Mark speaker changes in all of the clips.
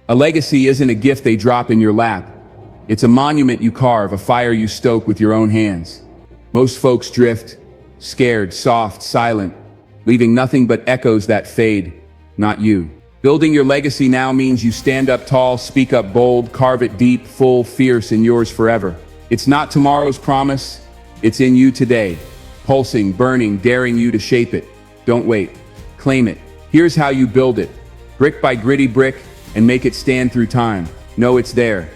Speaker 1: A legacy isn't a gift they drop in your lap. It's a monument you carve, a fire you stoke with your own hands. Most folks drift, scared, soft, silent, leaving nothing but echoes that fade. Not you. Building your legacy now means you stand up tall, speak up bold, carve it deep, full, fierce, and yours forever. It's not tomorrow's promise, it's in you today. Pulsing, burning, daring you to shape it. Don't wait. Claim it. Here's how you build it. Brick by gritty brick, and make it stand through time. Know it's there.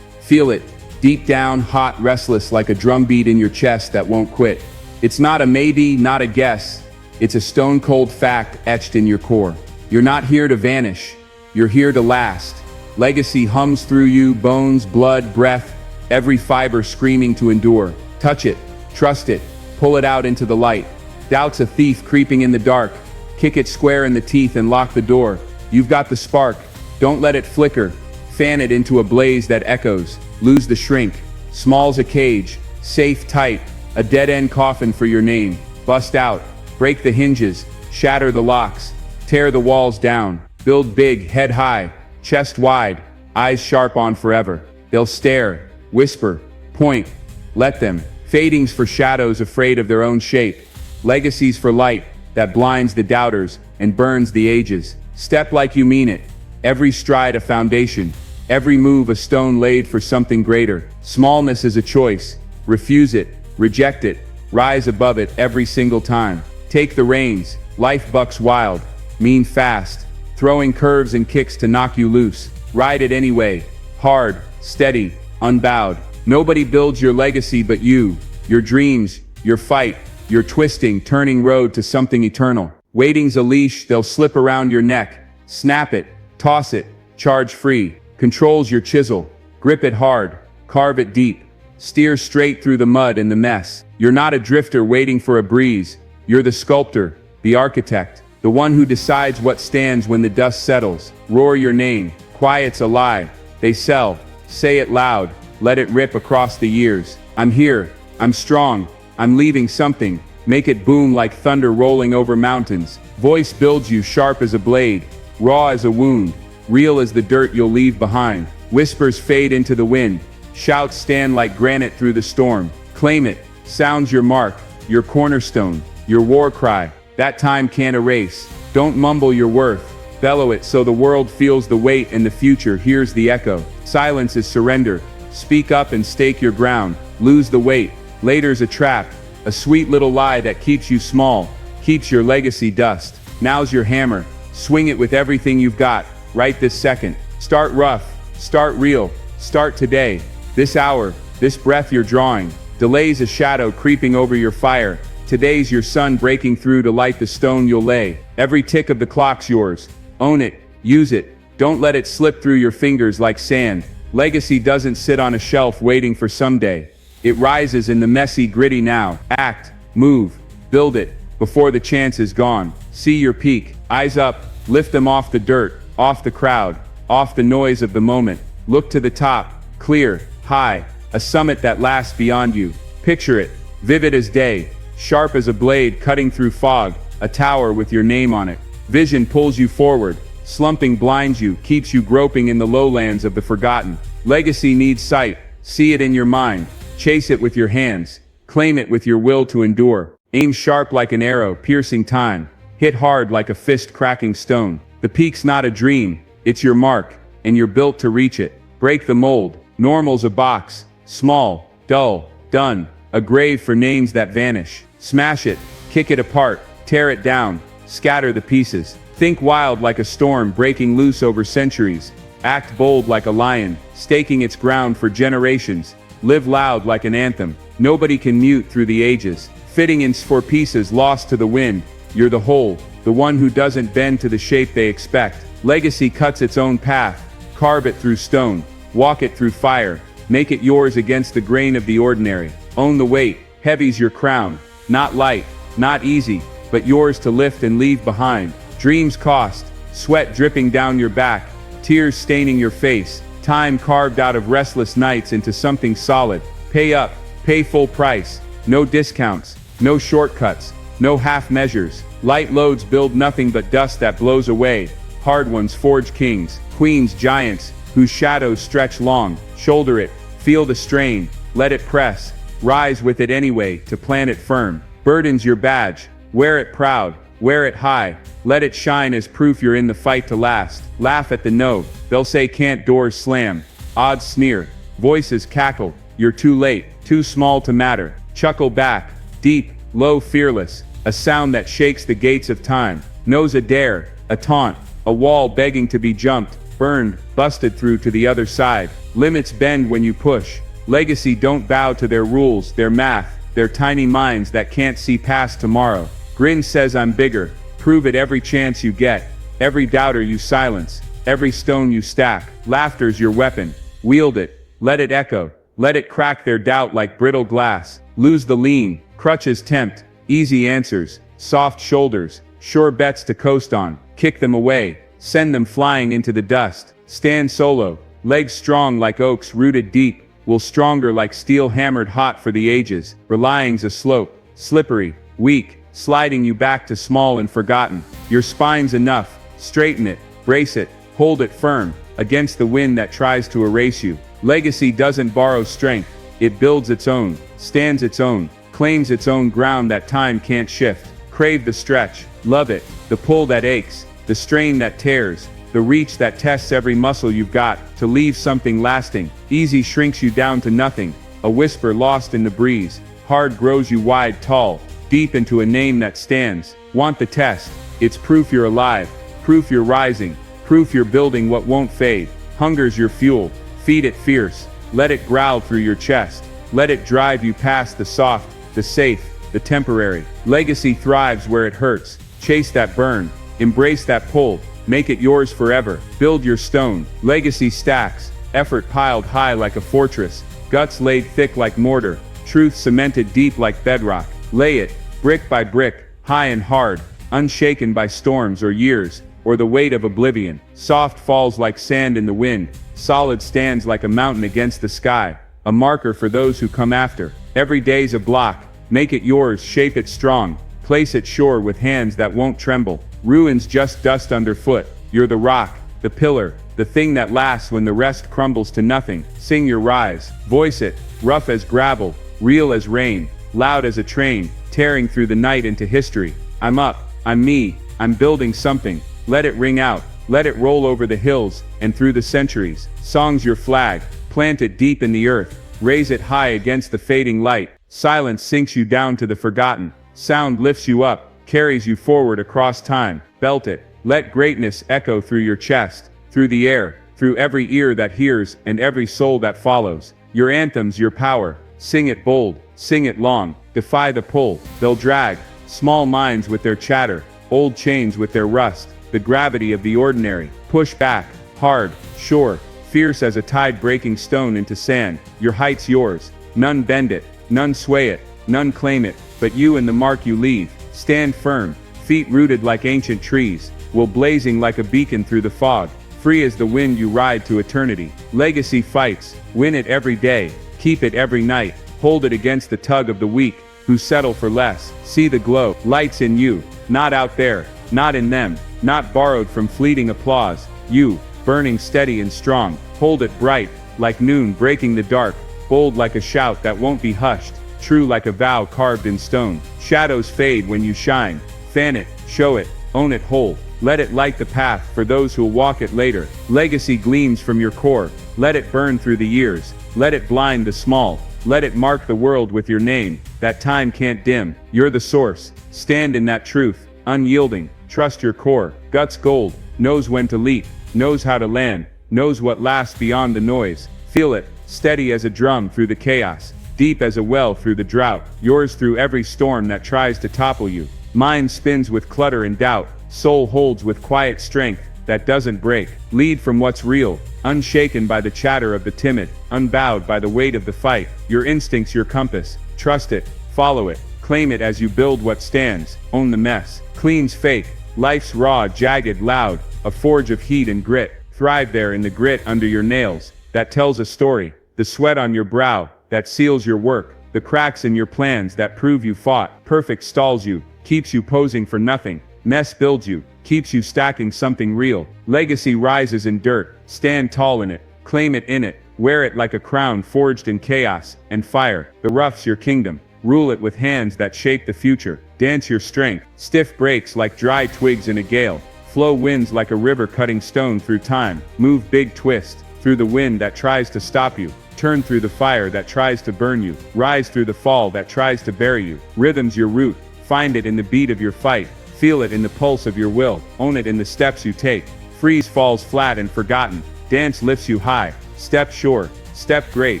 Speaker 1: Feel it. Deep down, hot, restless, like a drumbeat in your chest that won't quit. It's not a maybe, not a guess. It's a stone-cold fact etched in your core. You're not here to vanish. You're here to last. Legacy hums through you, bones, blood, breath, every fiber screaming to endure. Touch it. Trust it. Pull it out into the light. Doubt's a thief creeping in the dark. Kick it square in the teeth and lock the door. You've got the spark. Don't let it flicker. Fan it into a blaze that echoes. Lose the shrink. Small's a cage. Safe, tight. A dead-end coffin for your name. Bust out. Break the hinges. Shatter the locks. Tear the walls down. Build big, head high, chest wide, eyes sharp on forever. They'll stare, whisper, point. Let them. Fadings for shadows afraid of their own shape. Legacies for light that blinds the doubters and burns the ages. Step like you mean it. Every stride a foundation. Every move a stone laid for something greater. Smallness is a choice. Refuse it. Reject it. Rise above it every single time. Take the reins. Life bucks wild. Mean fast. Throwing curves and kicks to knock you loose. Ride it anyway. Hard. Steady. Unbowed. Nobody builds your legacy but you. Your dreams. Your fight. Your twisting, turning road to something eternal. Waiting's a leash, they'll slip around your neck. Snap it. Toss it. Charge free. Controls your chisel. Grip it hard. Carve it deep. Steer straight through the mud and the mess. You're not a drifter waiting for a breeze. You're the sculptor, the architect, the one who decides what stands when the dust settles. Roar your name. Quiet's a lie. They sell. Say it loud. Let it rip across the years. I'm here. I'm strong. I'm leaving something. Make it boom like thunder rolling over mountains. Voice builds you sharp as a blade. Raw as a wound. Real as the dirt you'll leave behind. Whispers fade into the wind. Shouts stand like granite through the storm. Claim it. Sounds your mark. Your cornerstone. Your war cry. That time can't erase. Don't mumble your worth. Bellow it so the world feels the weight and the future hears the echo. Silence is surrender. Speak up and stake your ground. Lose the weight. Later's a trap. A sweet little lie that keeps you small. Keeps your legacy dust. Now's your hammer. Swing it with everything you've got. Right this second. Start rough. Start real. Start today. This hour. This breath you're drawing. Delay's a shadow creeping over your fire. Today's your sun breaking through to light the stone you'll lay. Every tick of the clock's yours. Own it. Use it. Don't let it slip through your fingers like sand. Legacy doesn't sit on a shelf waiting for someday. It rises in the messy, gritty now. Act. Move. Build it. Before the chance is gone. See your peak. Eyes up. Lift them off the dirt. Off the crowd. Off the noise of the moment. Look to the top. Clear. High. A summit that lasts beyond you. Picture it. Vivid as day. Sharp as a blade cutting through fog. A tower with your name on it. Vision pulls you forward. Slumping blinds you, keeps you groping in the lowlands of the forgotten. Legacy needs sight. See it in your mind. Chase it with your hands. Claim it with your will to endure. Aim sharp like an arrow, piercing time. Hit hard like a fist cracking stone. The peak's not a dream. It's your mark, and you're built to reach it. Break the mold. Normal's a box. Small. Dull. Done. A grave for names that vanish. Smash it. Kick it apart. Tear it down. Scatter the pieces. Think wild like a storm breaking loose over centuries. Act bold like a lion, staking its ground for generations. Live loud like an anthem. Nobody can mute through the ages. Fitting in for pieces lost to the wind. You're the whole, the one who doesn't bend to the shape they expect. Legacy cuts its own path. Carve it through stone. Walk it through fire. Make it yours against the grain of the ordinary. Own the weight. Heavy's your crown. Not light, not easy, but yours to lift and leave behind. Dreams cost, sweat dripping down your back, tears staining your face, time carved out of restless nights into something solid. Pay up, pay full price, no discounts, no shortcuts, no half measures. Light loads build nothing but dust that blows away. Hard ones forge kings. Queens, giants, whose shadows stretch long. Shoulder it, feel the strain, let it press. Rise with it anyway, to plant it firm. Burden's your badge, wear it proud, wear it high. Let it shine as proof you're in the fight to last. Laugh at the no, they'll say can't, doors slam. Odds sneer, voices cackle, you're too late, too small to matter. Chuckle back, deep, low, fearless, a sound that shakes the gates of time. Knows a dare, a taunt, a wall begging to be jumped, burned, busted through to the other side. Limits bend when you push. Legacy don't bow to their rules, their math, their tiny minds that can't see past tomorrow. Grin says I'm bigger, prove it every chance you get. Every doubter you silence, every stone you stack. Laughter's your weapon, wield it, let it echo. Let it crack their doubt like brittle glass. Lose the lean, crutches tempt, easy answers, soft shoulders, sure bets to coast on. Kick them away, send them flying into the dust. Stand solo, legs strong like oaks rooted deep, will stronger like steel hammered hot for the ages. Relying's a slope, slippery, weak, sliding you back to small and forgotten. Your spine's enough, straighten it, brace it, hold it firm, against the wind that tries to erase you. Legacy doesn't borrow strength, it builds its own, stands its own, claims its own ground that time can't shift. Crave the stretch, love it, the pull that aches, the strain that tears, the reach that tests every muscle you've got. To leave something lasting, easy shrinks you down to nothing, a whisper lost in the breeze. Hard grows you wide, tall, deep into a name that stands. Want the test, it's proof you're alive, proof you're rising, proof you're building what won't fade. Hunger's your fuel, feed it fierce, let it growl through your chest, let it drive you past the soft, the safe, the temporary. Legacy thrives where it hurts, chase that burn, embrace that pull, make it yours forever. Build your stone, legacy stacks, effort piled high like a fortress, guts laid thick like mortar, truth cemented deep like bedrock. Lay it, brick by brick, high and hard, unshaken by storms or years, or the weight of oblivion. Soft falls like sand in the wind, solid stands like a mountain against the sky, a marker for those who come after. Every day's a block, make it yours, shape it strong, place it sure with hands that won't tremble. Ruins just dust underfoot, you're the rock, the pillar, the thing that lasts when the rest crumbles to nothing. Sing your rise, voice it, rough as gravel, real as rain, loud as a train, tearing through the night into history. I'm up, I'm me, I'm building something. Let it ring out, let it roll over the hills, and through the centuries. Song's your flag, plant it deep in the earth, raise it high against the fading light. Silence sinks you down to the forgotten, sound lifts you up, carries you forward across time. Belt it, let greatness echo through your chest, through the air, through every ear that hears and every soul that follows. Your anthem's your power, sing it bold, sing it long, defy the pull. They'll drag, small minds with their chatter, old chains with their rust, the gravity of the ordinary. Push back, hard, sure, fierce as a tide breaking stone into sand. Your height's yours, none bend it, none sway it, none claim it, but you and the mark you leave. Stand firm, feet rooted like ancient trees, will blazing like a beacon through the fog, free as the wind you ride to eternity. Legacy fights, win it every day, keep it every night, hold it against the tug of the weak, who settle for less. See the glow, lights in you, not out there, not in them, not borrowed from fleeting applause. You, burning steady and strong, hold it bright, like noon breaking the dark, bold like a shout that won't be hushed, true like a vow carved in stone. Shadows fade when you shine, fan it, show it, own it whole, let it light the path for those who'll walk it later. Legacy gleams from your core, let it burn through the years, let it blind the small, let it mark the world with your name, that time can't dim. You're the source, stand in that truth, unyielding, trust your core. Guts gold, knows when to leap, knows how to land, knows what lasts beyond the noise. Feel it, steady as a drum through the chaos, deep as a well through the drought, yours through every storm that tries to topple you. Mind spins with clutter and doubt, soul holds with quiet strength that doesn't break. Lead from what's real, unshaken by the chatter of the timid, unbowed by the weight of the fight. Your instinct's your compass, trust it, follow it, claim it as you build what stands. Own the mess, clean's fake, life's raw, jagged, loud, a forge of heat and grit. Thrive there in the grit under your nails, that tells a story. The sweat on your brow, that seals your work. The cracks in your plans that prove you fought. Perfect stalls you, keeps you posing for nothing. Mess builds you, keeps you stacking something real. Legacy rises in dirt, stand tall in it, claim it in it, wear it like a crown forged in chaos and fire. The rough's your kingdom, rule it with hands that shape the future. Dance your strength, stiff breaks like dry twigs in a gale. Flow winds like a river cutting stone through time. Move big twist, through the wind that tries to stop you. Turn through the fire that tries to burn you. Rise through the fall that tries to bury you. Rhythm's your root, find it in the beat of your fight. Feel it in the pulse of your will, own it in the steps you take. Freeze falls flat and forgotten, dance lifts you high. Step sure, step great,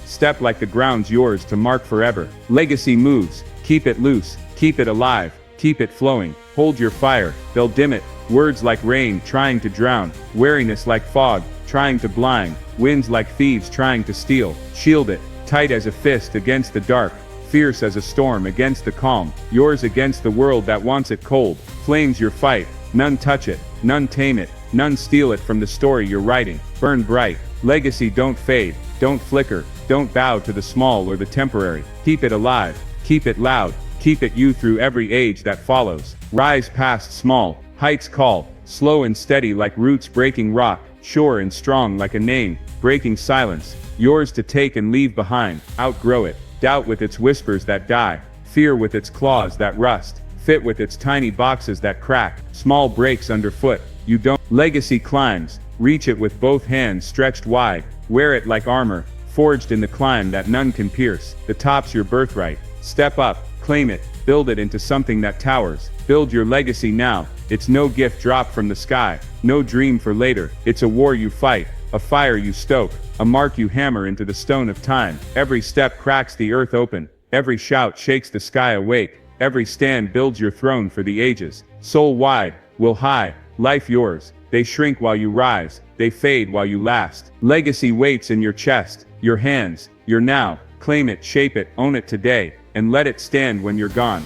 Speaker 1: step like the ground's yours to mark forever. Legacy moves, keep it loose, keep it alive, keep it flowing. Hold your fire, they'll dim it. Words like rain trying to drown, wariness like fog trying to blind, winds like thieves trying to steal. Shield it, tight as a fist against the dark, fierce as a storm against the calm. Yours against the world that wants it cold. Flames your fight, none touch it, none tame it, none steal it from the story you're writing. Burn bright, legacy don't fade, don't flicker, don't bow to the small or the temporary. Keep it alive, keep it loud, keep it you through every age that follows. Rise past small, heights call, slow and steady like roots breaking rock, sure and strong like a name, breaking silence, yours to take and leave behind. Outgrow it, doubt with its whispers that die, fear with its claws that rust, fit with its tiny boxes that crack, small breaks underfoot, you don't. Legacy climbs, reach it with both hands stretched wide, wear it like armor, forged in the climb that none can pierce. The top's your birthright, step up, claim it, build it into something that towers. Build your legacy now, it's no gift dropped from the sky, no dream for later, it's a war you fight, a fire you stoke, a mark you hammer into the stone of time. Every step cracks the earth open, every shout shakes the sky awake, every stand builds your throne for the ages. Soul wide, will high, life yours, they shrink while you rise, they fade while you last. Legacy waits in your chest, your hands, your now, claim it, shape it, own it today, and let it stand when you're gone.